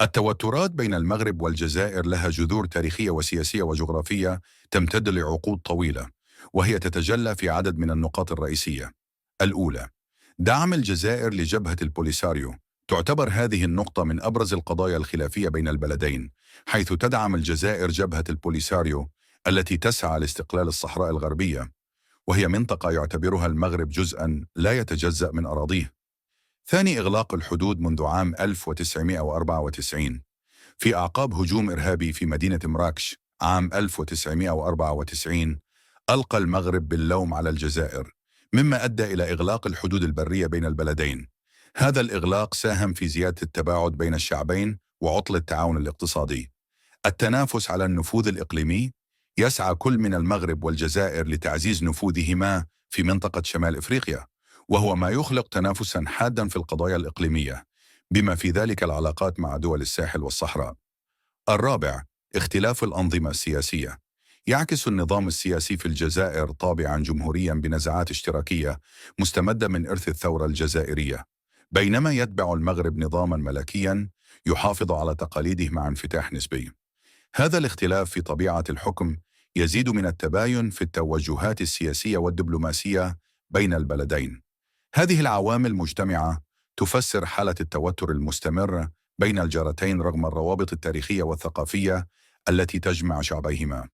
التوترات بين المغرب والجزائر لها جذور تاريخية وسياسية وجغرافية تمتد لعقود طويلة، وهي تتجلى في عدد من النقاط الرئيسية. الأولى، دعم الجزائر لجبهة البوليساريو. تعتبر هذه النقطة من أبرز القضايا الخلافية بين البلدين، حيث تدعم الجزائر جبهة البوليساريو التي تسعى لاستقلال الصحراء الغربية، وهي منطقة يعتبرها المغرب جزءاً لا يتجزأ من أراضيه. ثاني، إغلاق الحدود منذ عام 1994 في أعقاب هجوم إرهابي في مدينة مراكش عام 1994. ألقى المغرب باللوم على الجزائر، مما أدى إلى إغلاق الحدود البرية بين البلدين. هذا الإغلاق ساهم في زيادة التباعد بين الشعبين وعطل التعاون الاقتصادي. التنافس على النفوذ الإقليمي. يسعى كل من المغرب والجزائر لتعزيز نفوذهما في منطقة شمال إفريقيا، وهو ما يخلق تنافسا حادا في القضايا الإقليمية، بما في ذلك العلاقات مع دول الساحل والصحراء. الرابع، اختلاف الأنظمة السياسية. يعكس النظام السياسي في الجزائر طابعا جمهوريا بنزعات اشتراكية مستمدة من إرث الثورة الجزائرية، بينما يتبع المغرب نظاما ملكيا يحافظ على تقاليده مع انفتاح نسبي. هذا الاختلاف في طبيعة الحكم يزيد من التباين في التوجهات السياسية والدبلوماسية بين البلدين. هذه العوامل مجتمعة تفسر حالة التوتر المستمر بين الجارتين رغم الروابط التاريخية والثقافية التي تجمع شعبيهما.